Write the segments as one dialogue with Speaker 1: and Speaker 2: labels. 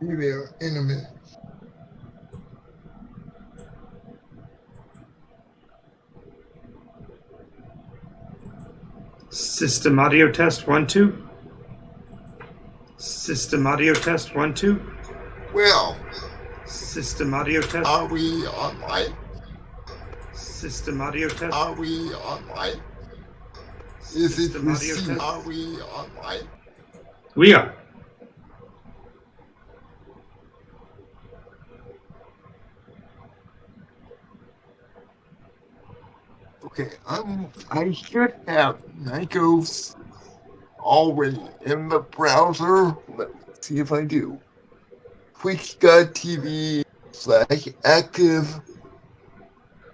Speaker 1: Be there in a minute.
Speaker 2: System audio test 1 2. System audio test 1 2.
Speaker 1: Well,
Speaker 2: System audio test.
Speaker 1: are we online?
Speaker 2: System audio test.
Speaker 1: Are we online? Is it
Speaker 2: System audio
Speaker 1: received?
Speaker 2: test.
Speaker 1: Are we online?
Speaker 2: We are.
Speaker 1: Okay, I should have Nycos already in the browser. Let's see if I do. Twitch.tv/active.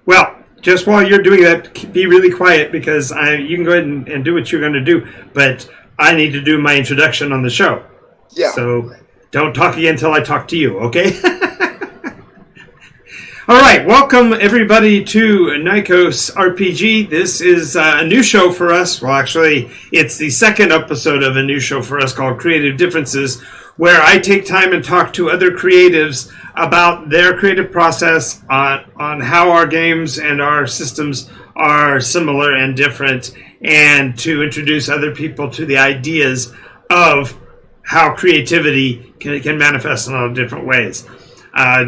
Speaker 2: Well, just while you're doing that, be really quiet because you can go ahead and do what you're going to do, but I need to do my introduction on the show.
Speaker 1: Yeah.
Speaker 2: So don't talk again until I talk to you, okay? All right, welcome everybody to NycosRPG. This is a new show for us. Well, actually, it's the second episode of a new show for us called Creative Differences, where I take time and talk to other creatives about their creative process on how our games and our systems are similar and different, and to introduce other people to the ideas of how creativity can manifest in a lot of different ways.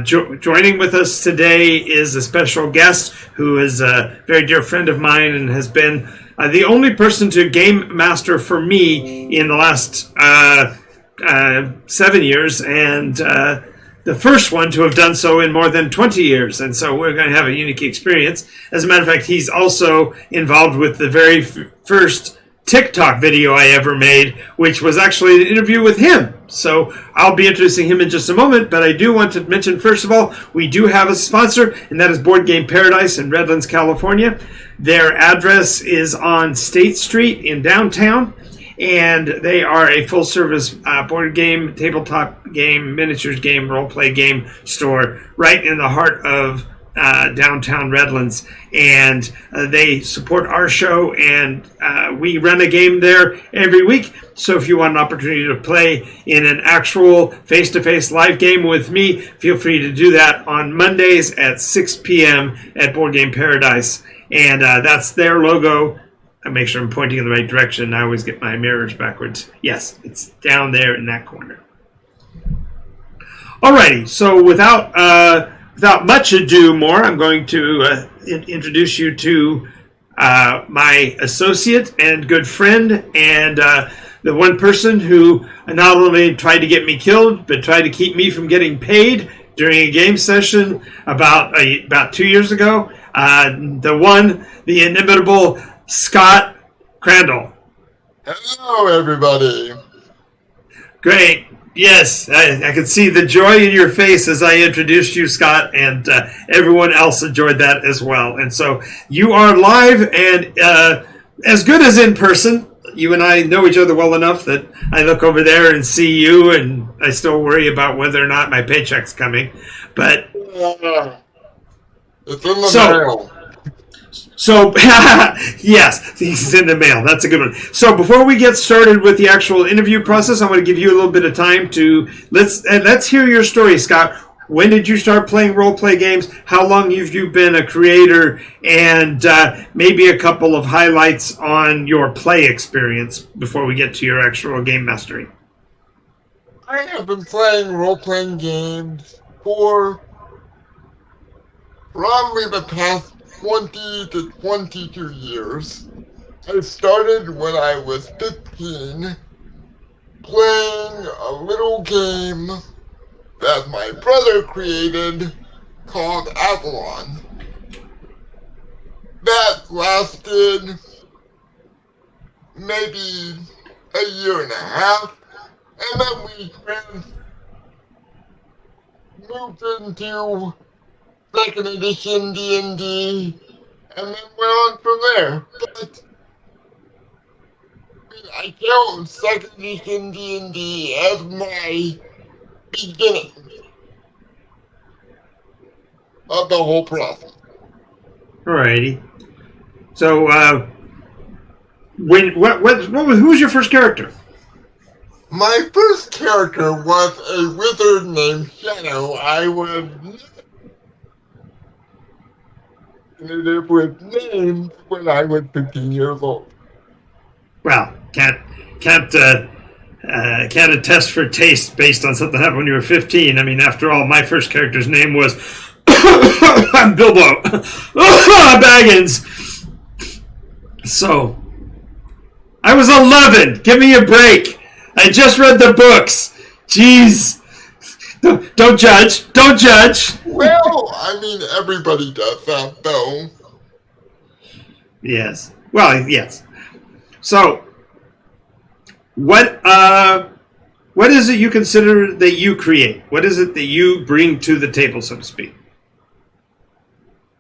Speaker 2: Joining with us today is a special guest who is a very dear friend of mine and has been the only person to game master for me in the last 7 years, and the first one to have done so in more than 20 years. And so we're going to have a unique experience. As a matter of fact, he's also involved with the very first TikTok video I ever made, which was actually an interview with him. So I'll be introducing him in just a moment, but I do want to mention, first of all, we do have a sponsor, and that is Board Game Paradise in Redlands, California. Their address is on State Street in downtown, and they are a full-service board game, tabletop game, miniatures game, role-play game store right in the heart of downtown Redlands, and they support our show, and we run a game there every week. So if you want an opportunity to play in an actual face-to-face live game with me, feel free to do that on Mondays at 6 p.m. at Board Game Paradise, and that's their logo. I make sure I'm pointing in the right direction. I always get my mirrors backwards. Yes, it's down there in that corner. Alrighty, so without much ado more, I'm going to introduce you to my associate and good friend, and the one person who not only tried to get me killed, but tried to keep me from getting paid during a game session about 2 years ago. The inimitable Scott Crandall.
Speaker 1: Hello, everybody.
Speaker 2: Great. Yes, I could see the joy in your face as I introduced you, Scott, and everyone else enjoyed that as well. And so you are live and as good as in person. You and I know each other well enough that I look over there and see you, and I still worry about whether or not my paycheck's coming. But
Speaker 1: it's in the mail.
Speaker 2: So, yes, he's in the mail. That's a good one. So, before we get started with the actual interview process, I'm going to give you a little bit of time to let's hear your story, Scott. When did you start playing role-play games? How long have you been a creator? And maybe a couple of highlights on your play experience before we get to your actual game mastery.
Speaker 1: I have been playing role-playing games for probably the past 20 to 22 years. I started when I was 15, playing a little game that my brother created called Avalon. That lasted maybe a year and a half, and then we moved into second edition D&D, and then went on from there. But I count second edition D&D as my beginning of the whole process.
Speaker 2: Alrighty. So, who was your first character?
Speaker 1: My first character was a wizard named Shadow. I was definitive with names when I was 15 years old.
Speaker 2: Well, can't can't attest for taste based on something that happened when you were 15. I mean, after all, my first character's name was Bilbo Baggins. So I was 11. Give me a break. I just read the books. Jeez. Don't judge. Don't judge.
Speaker 1: Well, I mean, everybody does that, though.
Speaker 2: Yes. Well, yes. So, what is it you consider that you create? What is it that you bring to the table, so to speak?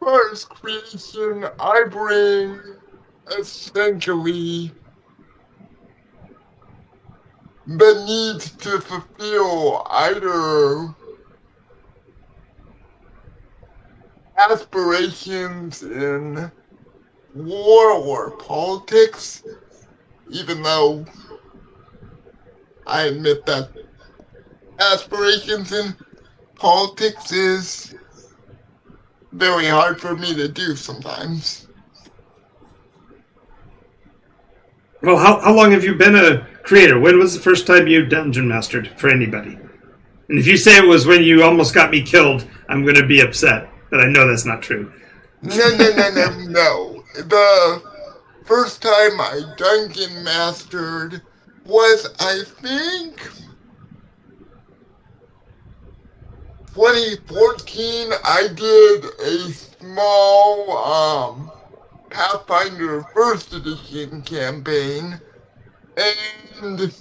Speaker 1: First creation, I bring essentially the need to fulfill either aspirations in war or politics, even though I admit that aspirations in politics is very hard for me to do sometimes.
Speaker 2: Well, how long have you been a creator? When was the first time you dungeon mastered for anybody? And if you say it was when you almost got me killed, I'm going to be upset. But I know that's not true.
Speaker 1: No. The first time I dungeon mastered was, I think, 2014. I did a small Pathfinder First Edition campaign, and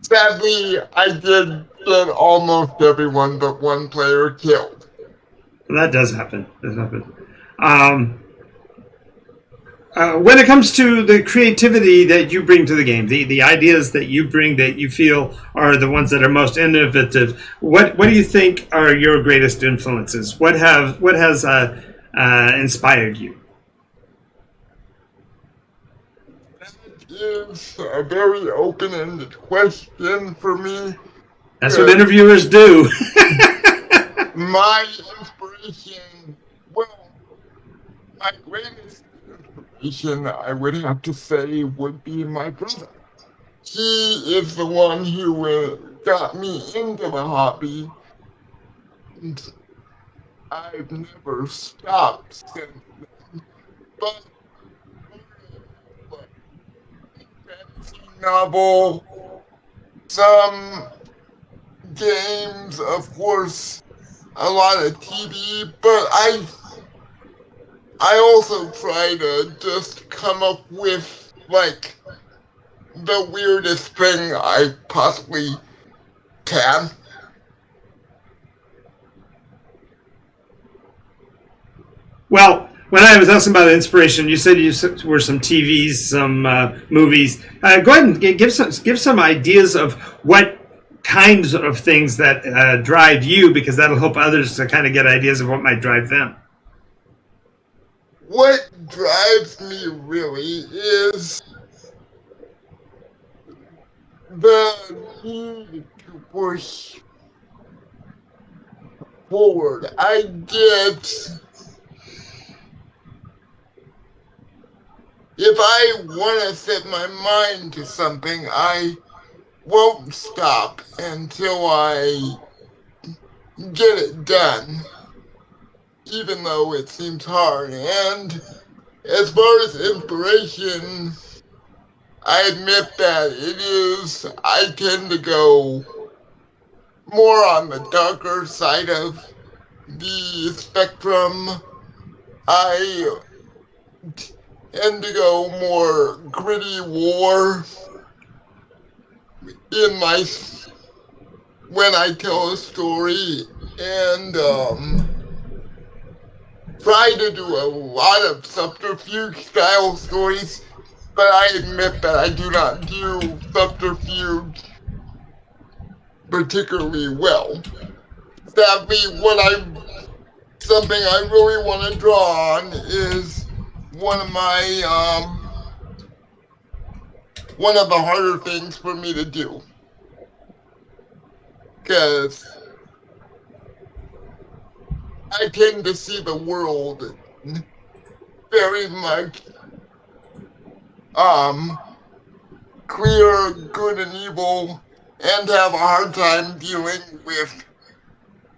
Speaker 1: sadly, I did get almost everyone but one player killed.
Speaker 2: Well, that does happen. Um, when it comes to the creativity that you bring to the game, the ideas that you bring that you feel are the ones that are most innovative, what do you think are your greatest influences? What has inspired you?
Speaker 1: That is a very open-ended question for me.
Speaker 2: That's what interviewers do.
Speaker 1: My inspiration, well, my greatest inspiration, I would have to say, would be my brother. He is the one who got me into the hobby, and I've never stopped since then. But fantasy novel, some games, of course, a lot of TV, but I also try to just come up with like the weirdest thing I possibly can.
Speaker 2: Well, when I was asking about inspiration, you said you were some TVs, some movies. Go ahead and give some ideas of what kinds of things that drive you, because that'll help others to kind of get ideas of what might drive them.
Speaker 1: What drives me really is the need to push forward. If I want to set my mind to something, I won't stop until I get it done, even though it seems hard. And as far as inspiration, I admit that I tend to go more on the darker side of the spectrum. I tend to go more gritty war in my when I tell a story, and try to do a lot of subterfuge style stories, but I admit that I do not do subterfuge particularly well. Sadly, something I really want to draw on is one of my one of the harder things for me to do. Because I tend to see the world very much clear good and evil and have a hard time dealing with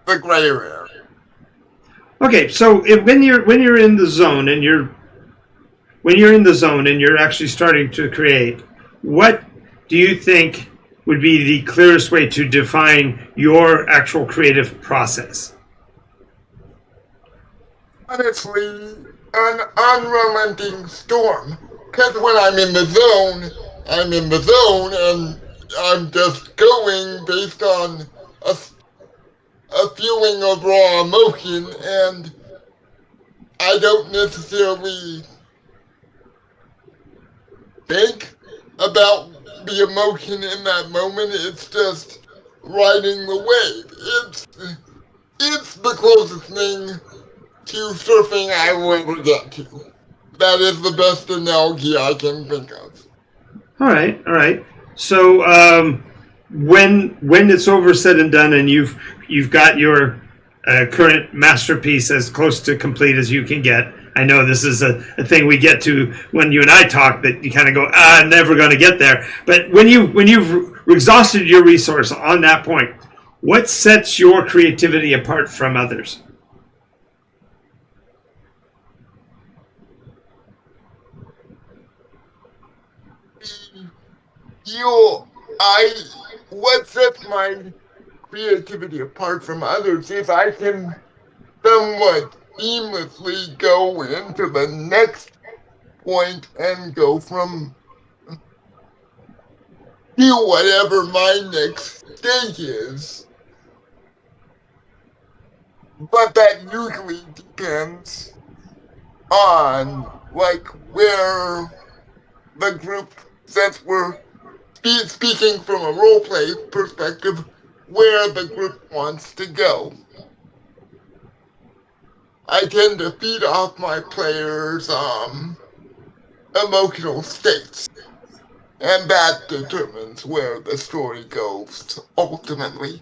Speaker 1: the gray area.
Speaker 2: Okay, so when you're in the zone and you're actually starting to create, what do you think would be the clearest way to define your actual creative process?
Speaker 1: Honestly, an unrelenting storm. Because when I'm in the zone, I'm in the zone and I'm just going based on a feeling of raw emotion, and I don't necessarily think about the emotion in that moment. It's just riding the wave. It's the closest thing to surfing I will ever get to. That is the best analogy I can think of.
Speaker 2: All right, all right. So when it's over said and done, and you've got your current masterpiece as close to complete as you can get. I know this is a thing we get to when you and I talk, that you kind of go, I'm never going to get there. But when you've exhausted your resource on that point, what sets your creativity apart from others?
Speaker 1: You, I, what sets my creativity apart from others is I can somewhat seamlessly go into the next point and go from to whatever my next stage is. But that usually depends on like where the group, since we're speaking from a roleplay perspective, where the group wants to go. I tend to feed off my players' emotional states, and that determines where the story goes ultimately.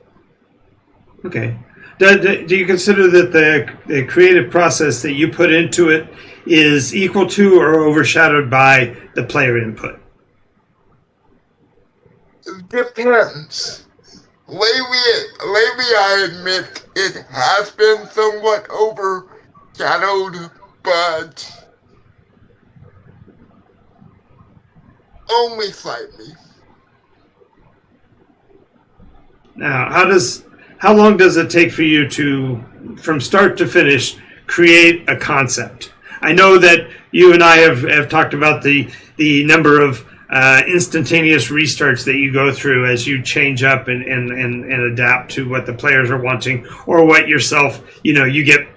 Speaker 2: Okay. Do you consider that the creative process that you put into it is equal to or overshadowed by the player input?
Speaker 1: It depends. Lately, I admit it has been somewhat overshadowed, but only slightly.
Speaker 2: Now, how long does it take for you to, from start to finish, create a concept? I know that you and I have talked about the number of instantaneous restarts that you go through as you change up and adapt to what the players are wanting, or what yourself, you get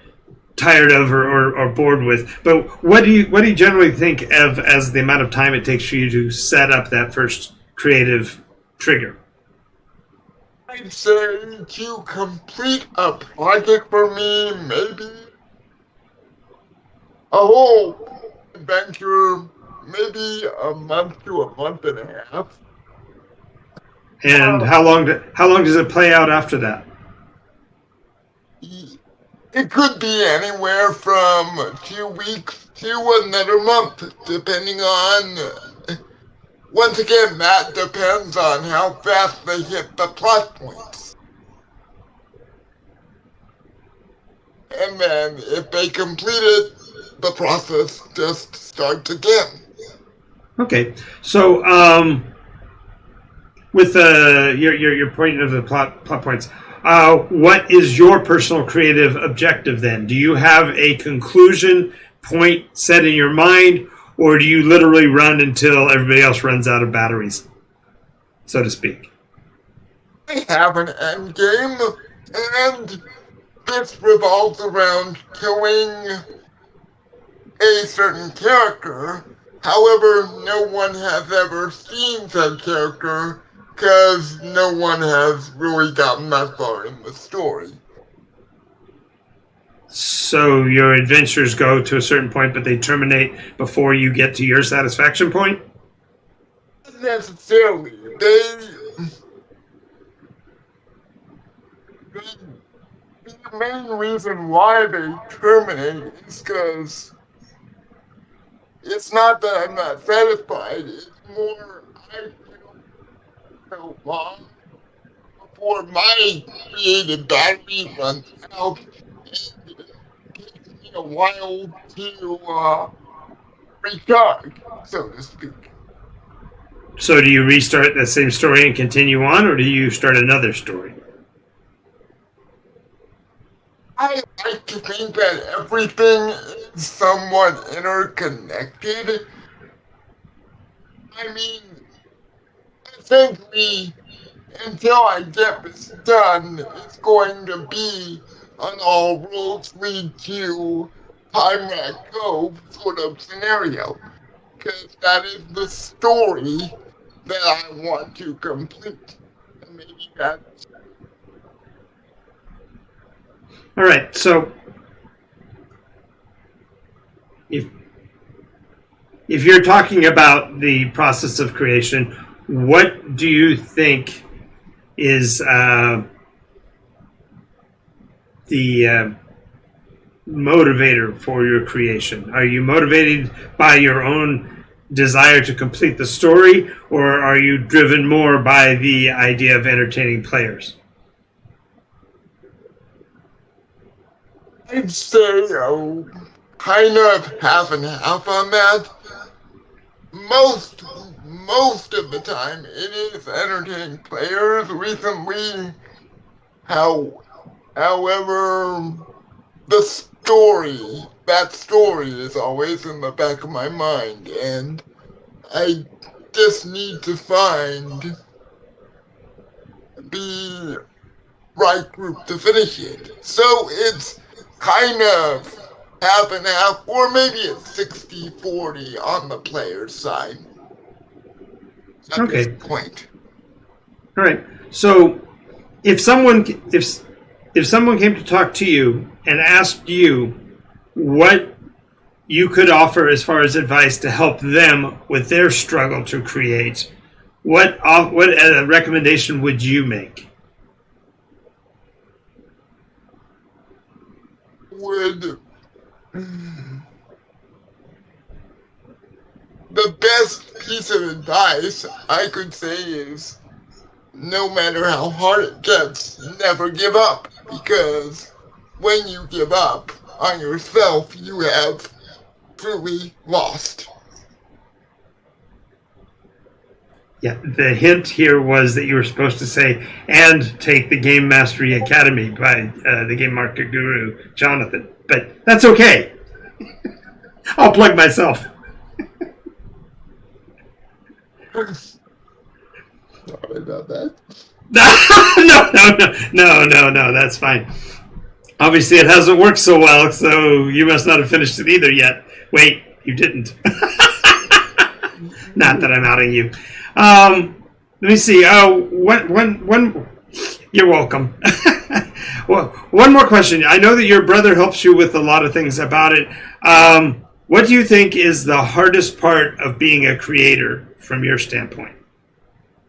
Speaker 2: tired of or bored with. But what do you generally think of as the amount of time it takes for you to set up that first creative trigger?
Speaker 1: I'd say to complete a project for me, maybe a whole adventure, maybe a month to a month and a half.
Speaker 2: And how long does it play out after that?
Speaker 1: It could be anywhere from 2 weeks to another month, depending on. Once again, that depends on how fast they hit the plot points. And then if they complete it, the process just starts again.
Speaker 2: Okay, so with your point of the plot points, what is your personal creative objective then? Do you have a conclusion point set in your mind, or do you literally run until everybody else runs out of batteries, so to speak?
Speaker 1: I have an end game, and this revolves around killing a certain character. However, no one has ever seen said character because no one has really gotten that far in the story.
Speaker 2: So your adventures go to a certain point, but they terminate before you get to your satisfaction point?
Speaker 1: necessarily. The main reason why they terminate is because it's not that I'm not satisfied. It's more I so long before my creative battery runs out, and it takes me a while to recharge, so to speak.
Speaker 2: So do you restart the same story and continue on, or do you start another story?
Speaker 1: I like to think that everything is somewhat interconnected. I mean, essentially, until I get this done, it's going to be an all roads lead to Time Rat Cove sort of scenario, because that is the story that I want to complete. And maybe that.
Speaker 2: All right. So if if you're talking about the process of creation, what do you think is the motivator for your creation? Are you motivated by your own desire to complete the story, or are you driven more by the idea of entertaining players?
Speaker 1: I'd say kind of half and half on that. Most most of the time it is entertaining players. Recently, how however that story is always in the back of my mind, and I just need to find the right group to finish it. So it's kind of half and half, or maybe it's 60-40 on the player's side at this
Speaker 2: Okay.
Speaker 1: point.
Speaker 2: All right. So if someone if someone came to talk to you and asked you what you could offer as far as advice to help them with their struggle to create, what recommendation would you make?
Speaker 1: Would the best piece of advice I could say is no matter how hard it gets, never give up. Because when you give up on yourself, you have truly lost.
Speaker 2: Yeah, the hint here was that you were supposed to say, and take the Game Mastery Academy by the Game Market Guru, Jonathan. But that's okay. I'll plug myself.
Speaker 1: Sorry about that.
Speaker 2: No, that's fine. Obviously, it hasn't worked so well, so you must not have finished it either yet. Wait, you didn't. Not that I'm outing you. Let me see. You're welcome. Well, one more question. I know that your brother helps you with a lot of things about it. What do you think is the hardest part of being a creator from your standpoint?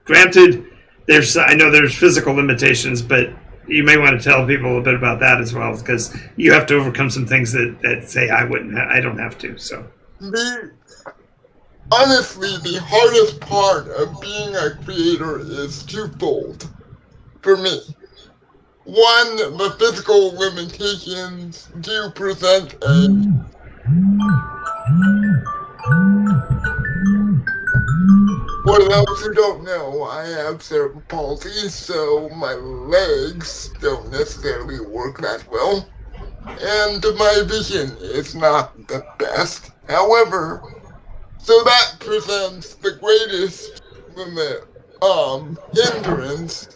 Speaker 2: Granted, I know there's physical limitations, but you may want to tell people a bit about that as well, because you have to overcome some things that say I don't have to. So
Speaker 1: Honestly, the hardest part of being a creator is twofold for me. One, the physical limitations do present a. For those who don't know, I have cerebral palsy, so my legs don't necessarily work that well, and my vision is not the best. However, so that presents the greatest limit, hindrance.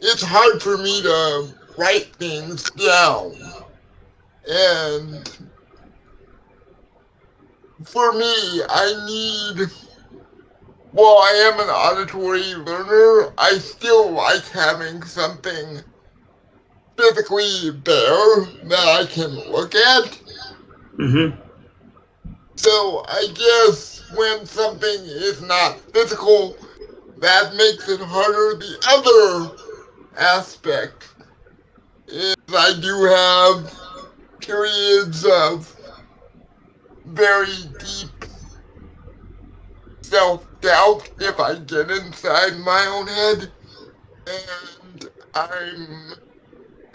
Speaker 1: It's hard for me to write things down, and for me, while I am an auditory learner, I still like having something physically there that I can look at.
Speaker 2: mm-hmm.
Speaker 1: So I guess when something is not physical, that makes it harder. The other aspect is I do have periods of very deep self doubt if I get inside my own head, and I'm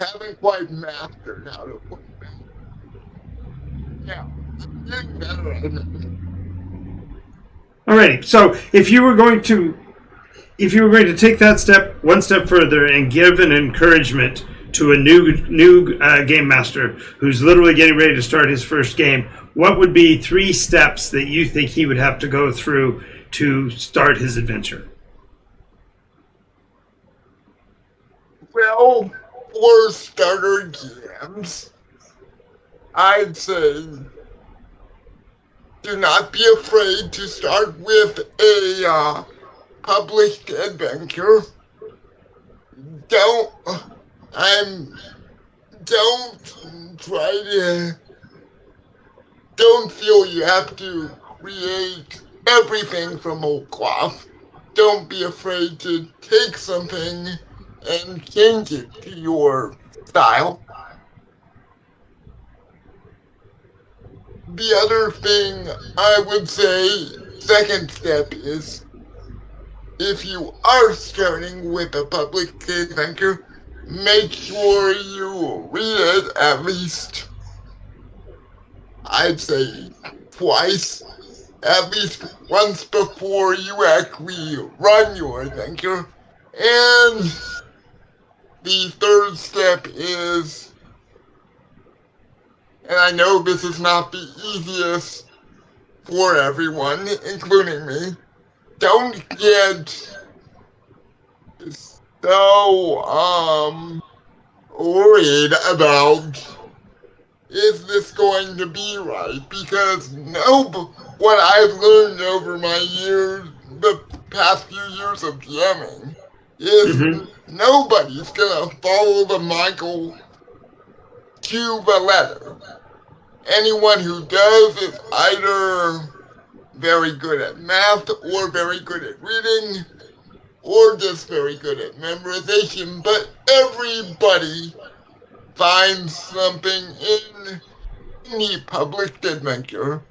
Speaker 1: haven't quite mastered how to put it back. Yeah, getting better at it.
Speaker 2: Alrighty. So if you were going to take that step one step further and give an encouragement to a new game master who's literally getting ready to start his first game, what would be 3 steps that you think he would have to go through to start his adventure?
Speaker 1: Well, for starter games, I'd say do not be afraid to start with a published adventure. Don't I'm don't try to don't feel you have to create everything from whole cloth. Don't be afraid to take something and change it to your style. The other thing I would say, second step is if you are starting with a public adventure, make sure you read it at least, I'd say, twice, at least once before you actually run your adventure. And the third step is, and I know this is not the easiest for everyone, including me, don't get so worried about is this going to be right? Because no, what I've learned over my years, the past few years of GMing, is
Speaker 2: Mm-hmm.
Speaker 1: nobody's gonna follow the Michael to the letter. Anyone who does is either very good at math or very good at reading or just very good at memorization, but everybody finds something in the published adventure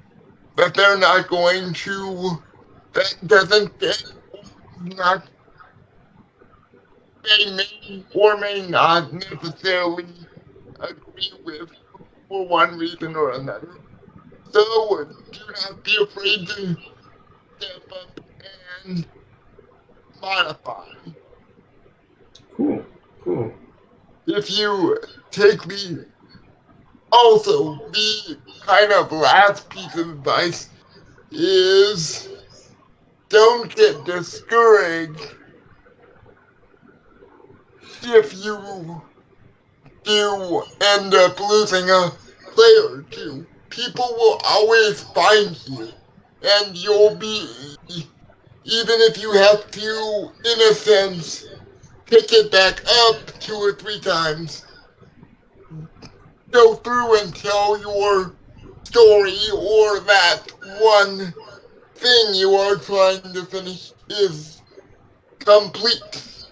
Speaker 1: that they're not going to, that doesn't fit, not, they may or may not necessarily agree with for one reason or another. So do not be afraid to step up and modify.
Speaker 2: Cool. Cool.
Speaker 1: If you take the also the kind of last piece of advice is don't get discouraged if you do end up losing a player or two. People will always find you, and you'll be, even if you have to, in a sense, pick it back up 2 or 3 times, go through and tell your story or that one thing you are trying to finish is complete,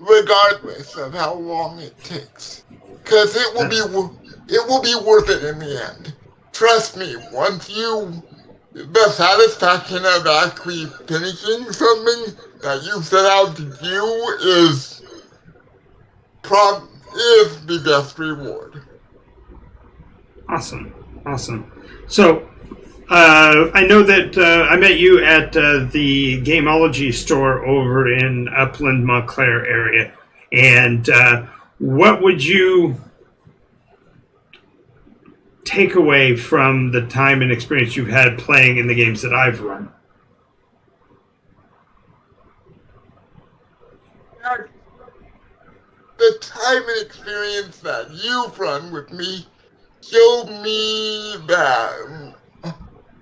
Speaker 1: regardless of how long it takes. Because
Speaker 2: That's
Speaker 1: it will be worth it in the end. Trust me, once you the satisfaction of actually finishing something that you set out to do is the best reward.
Speaker 2: awesome. Awesome. So I know that I met you at the Gameology store over in Upland Montclair area, and what would you take away from the time and experience you've had playing in the games that I've run?
Speaker 1: The time and experience that you've run with me showed me that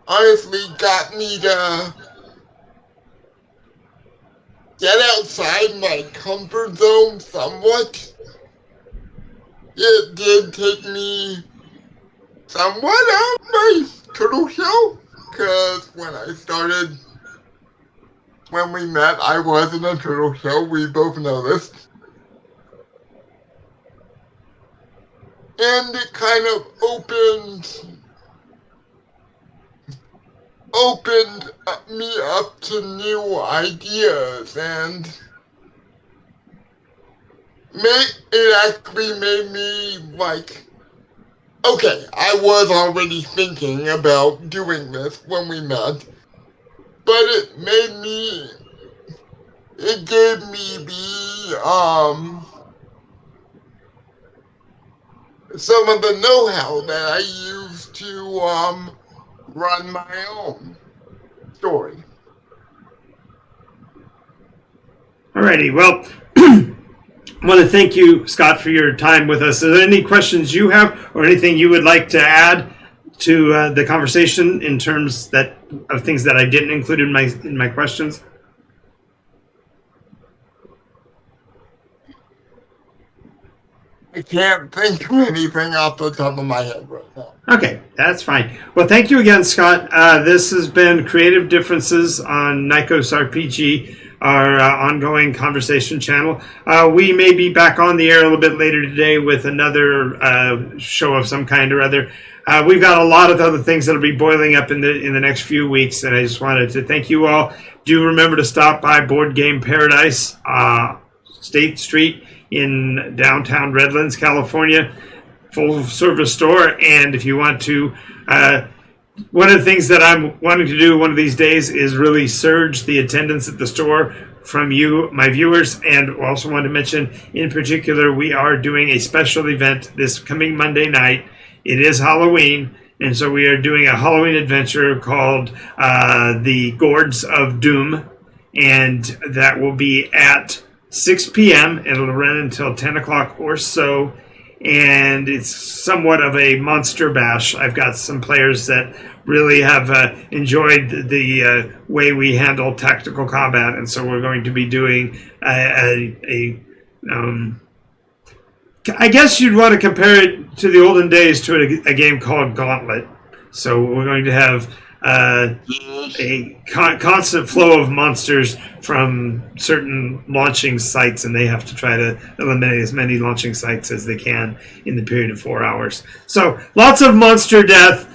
Speaker 1: honestly got me to get outside my comfort zone somewhat. it did take me somewhat out of my turtle shell, because when we met, I was in a turtle shell, we both noticed. And it kind of opened me up to new ideas, and it actually made me like, okay, I was already thinking about doing this when we met, but it gave me some of the know-how that I use to run my own story.
Speaker 2: Alrighty, well, I want to thank you, Scott, for your time with us. Are there any questions you have or anything you would like to add to the conversation in terms of things that I didn't include in my questions?
Speaker 1: I can't think of anything off the top of my head right now.
Speaker 2: Okay, that's fine. Well, thank you again, Scott. This has been Creative Differences on NycosRPG, our ongoing conversation channel. We may be back on the air a little bit later today with another show of some kind or other. We've got a lot of other things that will be boiling up in the next few weeks, and I just wanted to thank you all. Do remember to stop by Board Game Paradise, State Street in downtown Redlands, California. Full service store, and if you want to, one of the things that I'm wanting to do one of these days is really surge the attendance at the store from you, my viewers, and also want to mention in particular we are doing a special event this coming Monday night. It is Halloween, and so we are doing a Halloween adventure called The Gourds of Doom, and that will be at 6 p.m. It'll run until 10 o'clock or so. And it's somewhat of a monster bash. I've got some players that really have enjoyed the way we handle tactical combat, and so we're going to be doing I guess you'd want to compare it to the olden days to a game called Gauntlet. So we're going to have a constant flow of monsters from certain launching sites, and they have to try to eliminate as many launching sites as they can in the period of 4 hours. So lots of monster death,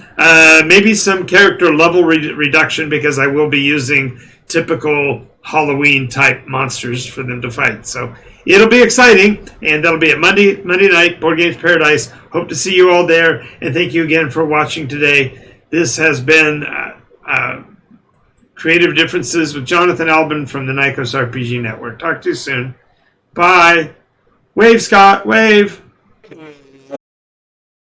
Speaker 2: maybe some character level reduction, because I will be using typical Halloween type monsters for them to fight. So it'll be exciting, and that'll be at Monday night, Board Games Paradise. Hope to see you all there, and thank you again for watching today. This has been Creative Differences with Jonathan Albin from the NycosRPG Network. Talk to you soon. Bye. Wave, Scott. Wave.